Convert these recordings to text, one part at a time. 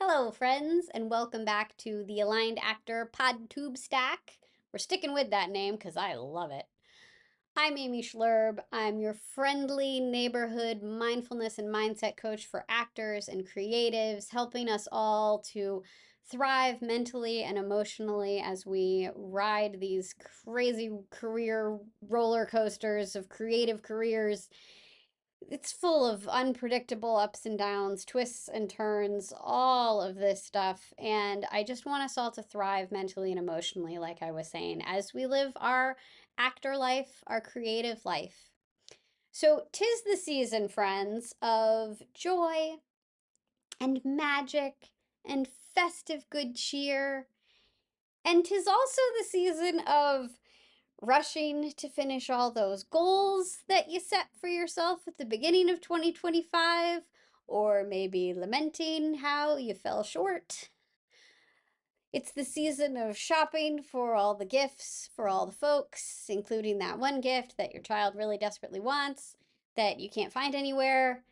Hello, friends, and welcome back to the Aligned Actor PodTube Stack. We're sticking with that name because I love it. I'm Amy Schloerb. I'm your friendly neighborhood mindfulness and mindset coach for actors and creatives, helping us all to thrive mentally and emotionally as we ride these crazy career roller coasters of creative careers. It's full of unpredictable ups and downs, twists and turns, all of this stuff. And I just want us all to thrive mentally and emotionally, like I was saying, as we live our actor life, our creative life. So, 'tis the season, friends, of joy and magic and festive good cheer. And 'tis also the season of rushing to finish all those goals that you set for yourself at the beginning of 2025, or maybe lamenting how you fell short. It's the season of shopping for all the gifts for all the folks, including that one gift that your child really desperately wants that you can't find anywhere.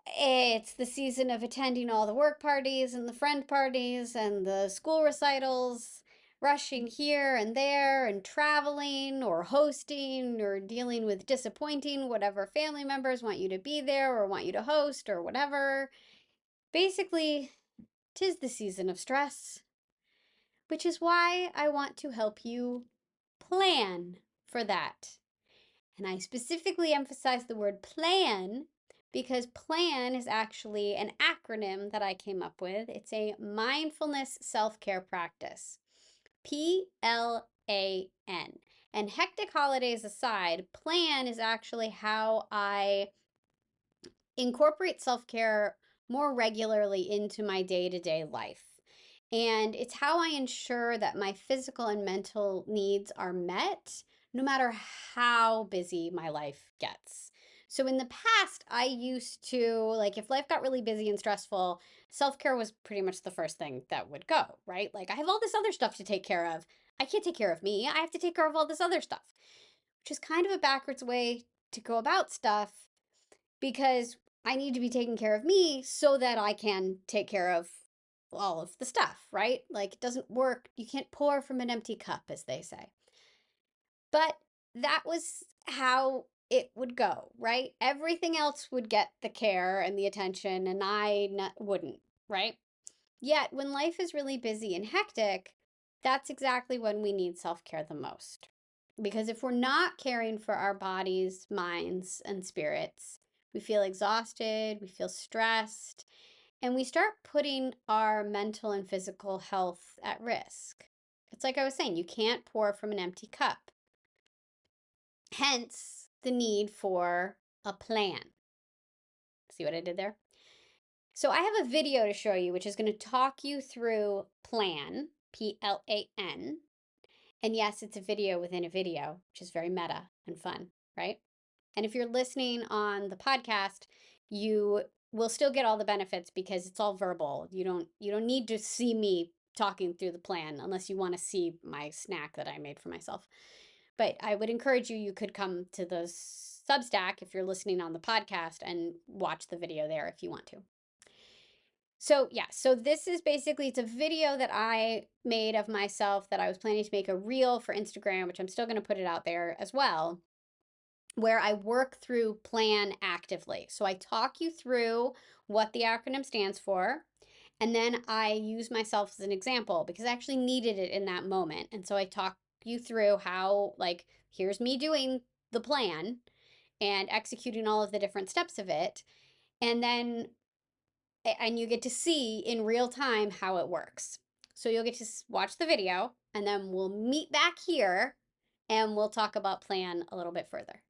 It's the season of attending all the work parties and the friend parties and the school recitals, rushing here and there and traveling or hosting or dealing with disappointing whatever family members want you to be there or want you to host or whatever. Basically, 'tis the season of stress, which is why I want to help you plan for that. And I specifically emphasize the word plan because plan is actually an acronym that I came up with. It's a mindfulness self-care practice. PLAN. And hectic holidays aside, plan is actually how I incorporate self-care more regularly into my day-to-day life. And it's how I ensure that my physical and mental needs are met no matter how busy my life gets. So in the past, I used to, like, if life got really busy and stressful, self care was pretty much the first thing that would go, right? Like, I have all this other stuff to take care of. I can't take care of me. I have to take care of all this other stuff, which is kind of a backwards way to go about stuff because I need to be taking care of me so that I can take care of all of the stuff, right? Like it doesn't work. You can't pour from an empty cup, as they say. But that was how it would go, right? Everything else would get the care and the attention, and wouldn't, right? Yet, when life is really busy and hectic, that's exactly when we need self care the most. Because if we're not caring for our bodies, minds, and spirits, we feel exhausted, we feel stressed, and we start putting our mental and physical health at risk. It's like I was saying, you can't pour from an empty cup. Hence, the need for a plan. See what I did there? So I have a video to show you, which is going to talk you through plan, PLAN. And yes, it's a video within a video, which is very meta and fun, right? And if you're listening on the podcast, you will still get all the benefits because it's all verbal. You don't need to see me talking through the plan unless you want to see my snack that I made for myself. But I would encourage you could come to the Substack if you're listening on the podcast and watch the video there if you want to. So yeah, so this is basically, it's a video that I made of myself that I was planning to make a reel for Instagram, which I'm still going to put it out there as well, where I work through plan actively. So I talk you through what the acronym stands for, and then I use myself as an example because I actually needed it in that moment. And so I talk you through how, like, here's me doing the plan and executing all of the different steps of it. And you get to see in real time how it works. So you'll get to watch the video, and then we'll meet back here and we'll talk about plan a little bit further.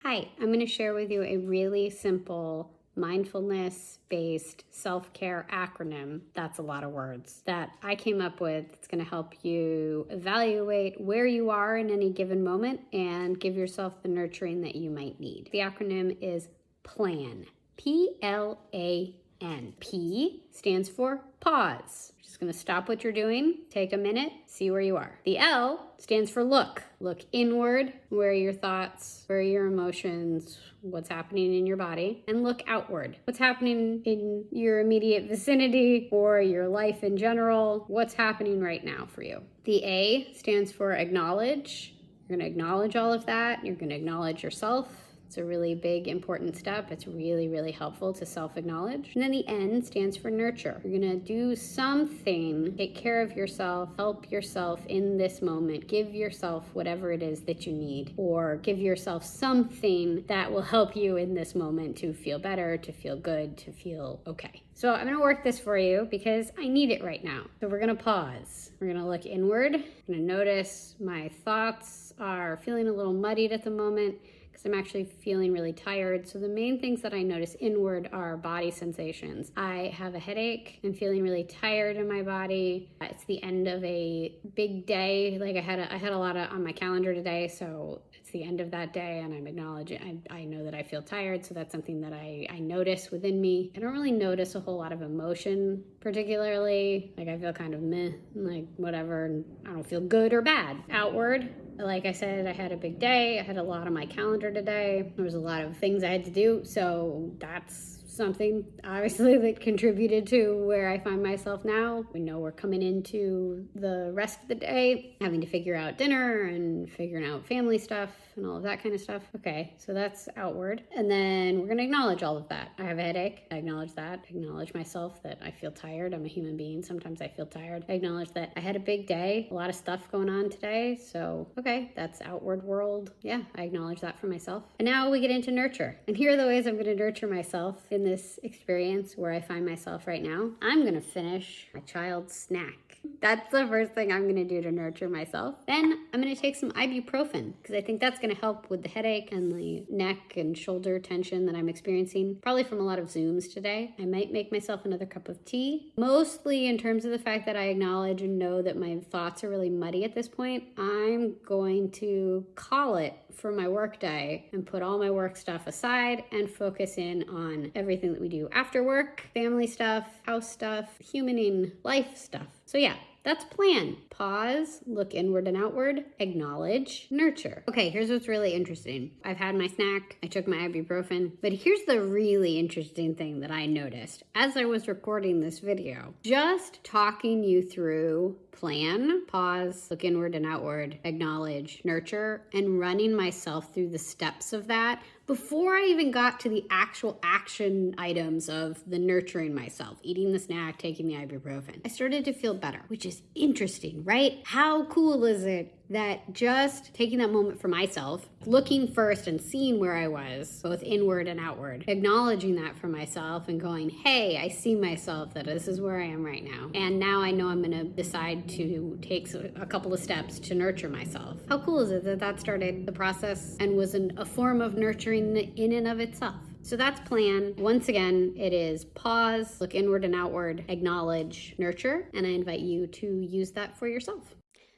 Hi, I'm going to share with you a really simple mindfulness-based self-care acronym, that's a lot of words, that I came up with. It's going to help you evaluate where you are in any given moment and give yourself the nurturing that you might need. The acronym is PLAN, PLAN. N. P stands for pause. You're just going to stop what you're doing, take a minute, see where you are. The L stands for look. Look inward. Where are your thoughts? Where are your emotions? What's happening in your body? And look outward. What's happening in your immediate vicinity or your life in general? What's happening right now for you? The A stands for acknowledge. You're going to acknowledge all of that. You're going to acknowledge yourself. It's a really big, important step. It's really, really helpful to self-acknowledge. And then the N stands for nurture. You're gonna do something, take care of yourself, help yourself in this moment, give yourself whatever it is that you need, or give yourself something that will help you in this moment to feel better, to feel good, to feel okay. So I'm gonna work this for you because I need it right now. So we're gonna pause. We're gonna look inward. I'm gonna notice my thoughts are feeling a little muddied at the moment, because I'm actually feeling really tired. So the main things that I notice inward are body sensations. I have a headache. I'm feeling really tired in my body. It's the end of a big day. Like I had a lot on my calendar today, so it's the end of that day, and I'm acknowledging. I know that I feel tired, so that's something that I notice within me. I don't really notice a whole lot of emotion, particularly. Like I feel kind of meh, like whatever, and I don't feel good or bad. Outward, like I said, I had a big day. I had a lot on my calendar today. There was a lot of things I had to do, so that's something obviously that contributed to where I find myself now. We know we're coming into the rest of the day, having to figure out dinner and figuring out family stuff and all of that kind of stuff. Okay, so that's outward. And then we're gonna acknowledge all of that. I have a headache. I acknowledge that. I acknowledge myself that I feel tired. I'm a human being. Sometimes I feel tired. I acknowledge that I had a big day, a lot of stuff going on today. So, okay, that's outward world. Yeah, I acknowledge that for myself. And now we get into nurture. And here are the ways I'm gonna nurture myself in this experience where I find myself right now. I'm gonna finish my child's snack. That's the first thing I'm gonna do to nurture myself. Then I'm gonna take some ibuprofen because I think that's gonna help with the headache and the neck and shoulder tension that I'm experiencing, probably from a lot of Zooms today. I might make myself another cup of tea, mostly in terms of the fact that I acknowledge and know that my thoughts are really muddy at this point. I'm going to call it for my work day and put all my work stuff aside and focus in on everything that we do after work, family stuff, house stuff, humaning, life stuff. So yeah, that's plan. Pause, look inward and outward, acknowledge, nurture. Okay, here's what's really interesting. I've had my snack, I took my ibuprofen, but here's the really interesting thing that I noticed as I was recording this video. Just talking you through plan, pause, look inward and outward, acknowledge, nurture, and running myself through the steps of that before I even got to the actual action items of the nurturing myself, eating the snack, taking the ibuprofen, I started to feel better, which is interesting, right? How cool is it that just taking that moment for myself, looking first and seeing where I was, both inward and outward, acknowledging that for myself and going, hey, I see myself, that this is where I am right now. And now I know I'm gonna decide to take a couple of steps to nurture myself. How cool is it that that started the process and was a form of nurturing in and of itself? So that's plan. Once again, it is pause, look inward and outward, acknowledge, nurture, and I invite you to use that for yourself.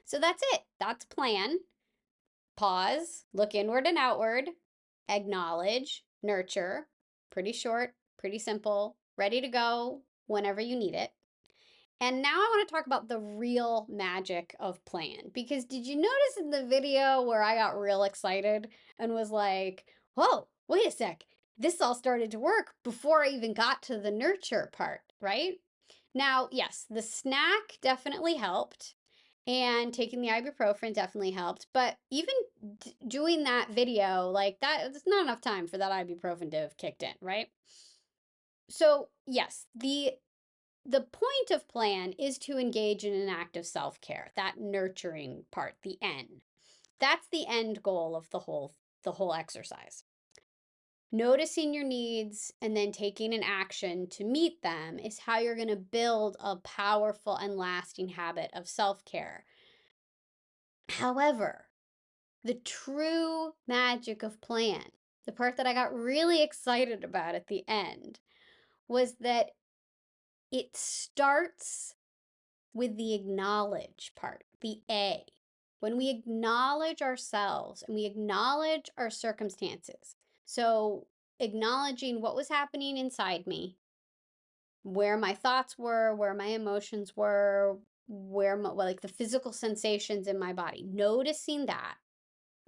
So that's it. That's plan. Pause, look inward and outward, acknowledge, nurture. Pretty short, pretty simple, ready to go whenever you need it. And now I want to talk about the real magic of plan. Because did you notice in the video where I got real excited and was like, whoa, wait a sec. This all started to work before I even got to the nurture part, right? Now, yes, the snack definitely helped. And taking the ibuprofen definitely helped. But even doing that video, like that, there's not enough time for that ibuprofen to have kicked in, right? So, yes, the point of plan is to engage in an act of self-care, that nurturing part, the N. That's the end goal of the whole exercise. Noticing your needs and then taking an action to meet them is how you're going to build a powerful and lasting habit of self-care. However, the true magic of plan, the part that I got really excited about at the end, was that it starts with the acknowledge part, the A. When we acknowledge ourselves and we acknowledge our circumstances, so acknowledging what was happening inside me, where my thoughts were, where my emotions were, where my, well, like the physical sensations in my body, noticing that,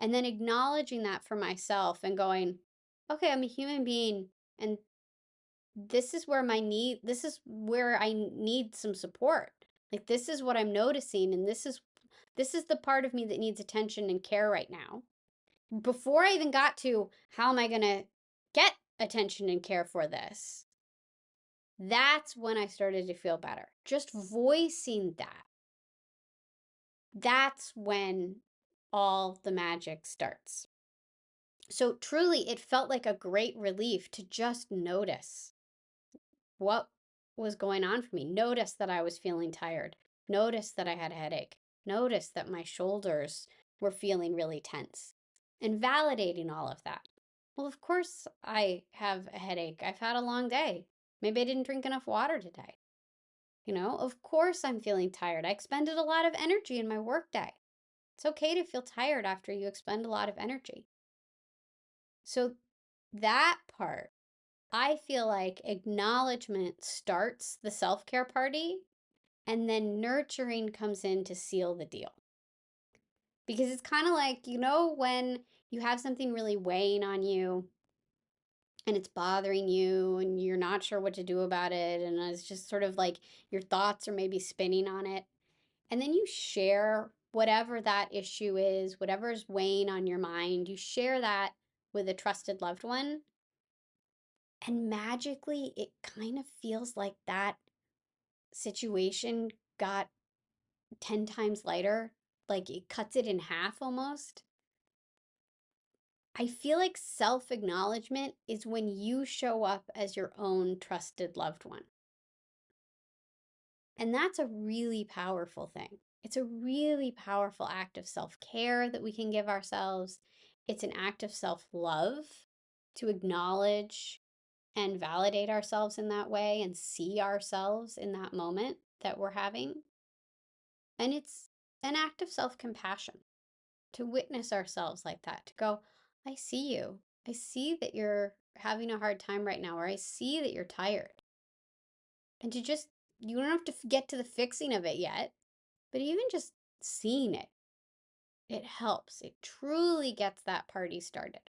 and then acknowledging that for myself and going, okay, I'm a human being, and this is where I need some support. Like, this is what I'm noticing, and this is the part of me that needs attention and care right now. Before I even got to how am I going to get attention and care for this, that's when I started to feel better. Just voicing that. That's when all the magic starts. So truly, it felt like a great relief to just notice what was going on for me. Notice that I was feeling tired. Notice that I had a headache. Notice that my shoulders were feeling really tense. And validating all of that. Well, of course I have a headache. I've had a long day. Maybe I didn't drink enough water today. Of course I'm feeling tired. I expended a lot of energy in my workday. It's okay to feel tired after you expend a lot of energy. So that part, I feel like acknowledgement starts the self-care party, and then nurturing comes in to seal the deal. Because it's kind of like, when you have something really weighing on you and it's bothering you and you're not sure what to do about it, and it's just sort of like your thoughts are maybe spinning on it. And then you share whatever that issue is, whatever's weighing on your mind, you share that with a trusted loved one. And magically, it kind of feels like that situation got 10 times lighter. Like it cuts it in half almost. I feel like self acknowledgement is when you show up as your own trusted loved one. And that's a really powerful thing. It's a really powerful act of self care that we can give ourselves. It's an act of self love to acknowledge and validate ourselves in that way and see ourselves in that moment that we're having. And it's an act of self compassion to witness ourselves like that, to go, I see you. I see that you're having a hard time right now, or I see that you're tired. And to just, you don't have to get to the fixing of it yet, but even just seeing it, it helps. It truly gets that party started.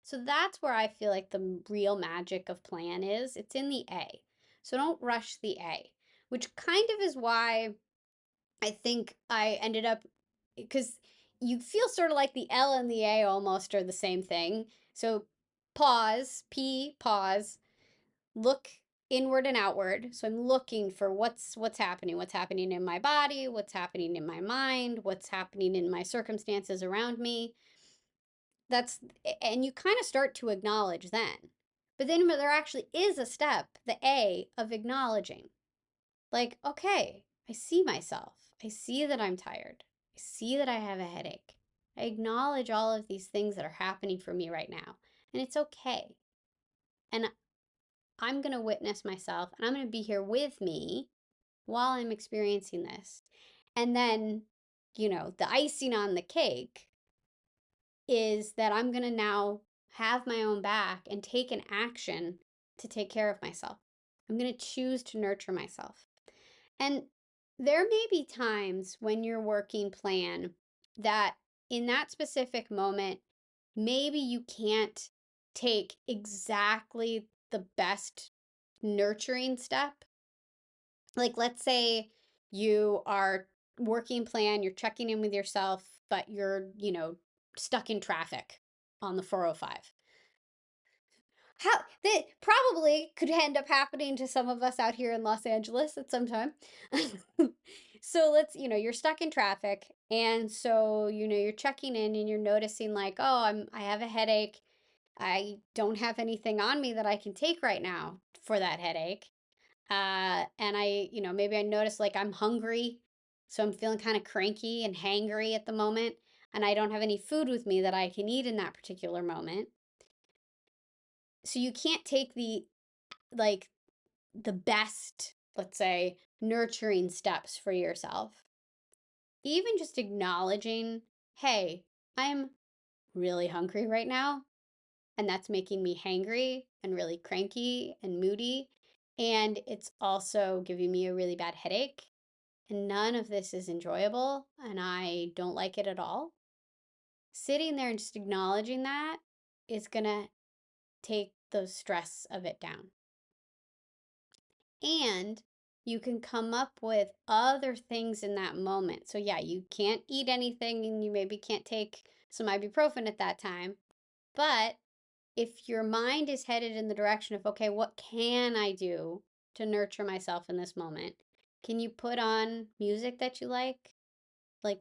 So that's where I feel like the real magic of plan is. It's in the A. So don't rush the A, which kind of is why I think I ended up, because you feel sort of like the L and the A almost are the same thing. So pause, P, pause, look inward and outward. So I'm looking for what's happening in my body, what's happening in my mind, what's happening in my circumstances around me. That's, and you kind of start to acknowledge then. But then there actually is a step, the A, of acknowledging. Like, okay, I see myself. I see that I'm tired. I see that I have a headache. I acknowledge all of these things that are happening for me right now. And it's okay. And I'm going to witness myself, and I'm going to be here with me while I'm experiencing this. And then, the icing on the cake is that I'm going to now have my own back and take an action to take care of myself. I'm going to choose to nurture myself. And there may be times when you're working plan that in that specific moment, maybe you can't take exactly the best nurturing step. Like, let's say you are working plan, you're checking in with yourself, but you're, stuck in traffic on the 405. How that probably could end up happening to some of us out here in Los Angeles at some time. So you're stuck in traffic, and so you're checking in and you're noticing like, oh, I have a headache. I don't have anything on me that I can take right now for that headache. And maybe I notice like I'm hungry, so I'm feeling kind of cranky and hangry at the moment, and I don't have any food with me that I can eat in that particular moment. So you can't take the best, let's say, nurturing steps for yourself. Even just acknowledging, hey, I'm really hungry right now, and that's making me hangry and really cranky and moody. and it's also giving me a really bad headache. And none of this is enjoyable, and I don't like it at all. Sitting there and just acknowledging that is going to take the stress of it down. And you can come up with other things in that moment. So, yeah, you can't eat anything and you maybe can't take some ibuprofen at that time. But if your mind is headed in the direction of, okay, what can I do to nurture myself in this moment? Can you put on music that you like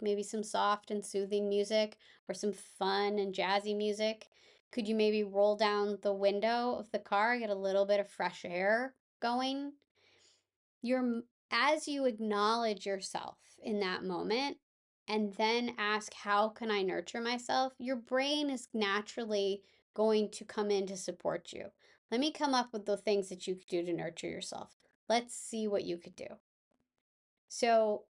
maybe some soft and soothing music or some fun and jazzy music? Could you maybe roll down the window of the car, get a little bit of fresh air going? You're As you acknowledge yourself in that moment and then ask, how can I nurture myself? Your brain is naturally going to come in to support you. Let me come up with the things that you could do to nurture yourself. Let's see what you could do. So,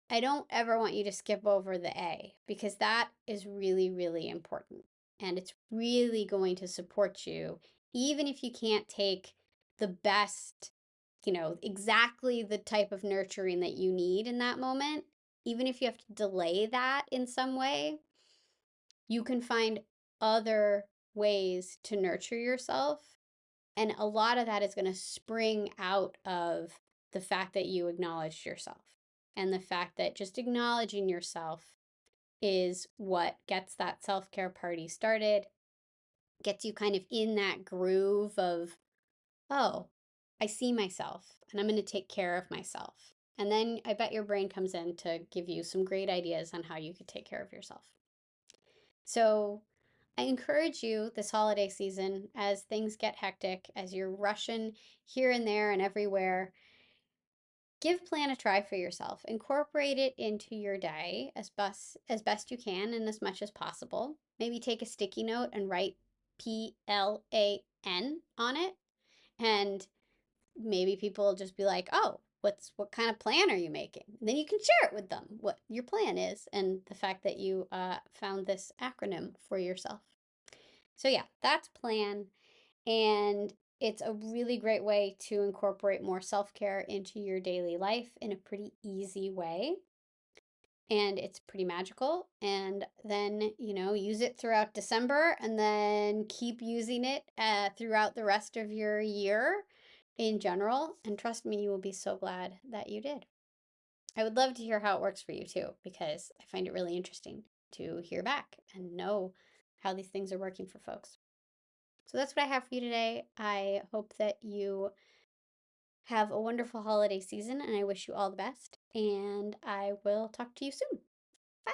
I don't ever want you to skip over the A, because that is really, really important. And it's really going to support you, even if you can't take the best, exactly the type of nurturing that you need in that moment. Even if you have to delay that in some way, you can find other ways to nurture yourself. And a lot of that is going to spring out of the fact that you acknowledged yourself, and the fact that just acknowledging yourself is what gets that self-care party started, gets you kind of in that groove of, oh, I see myself and I'm going to take care of myself. And then I bet your brain comes in to give you some great ideas on how you could take care of yourself. So I encourage you this holiday season, as things get hectic, as you're rushing here and there and everywhere, give plan a try for yourself. Incorporate it into your day as best you can and as much as possible. Maybe take a sticky note and write PLAN on it. And maybe people will just be like, "Oh, what kind of plan are you making?" And then you can share it with them, what your plan is, and the fact that you found this acronym for yourself. So yeah, that's plan. And it's a really great way to incorporate more self-care into your daily life in a pretty easy way. And it's pretty magical. And then, use it throughout December and then keep using it throughout the rest of your year in general. And trust me, you will be so glad that you did. I would love to hear how it works for you too, because I find it really interesting to hear back and know how these things are working for folks. So that's what I have for you today. I hope that you have a wonderful holiday season, and I wish you all the best. And I will talk to you soon. Bye.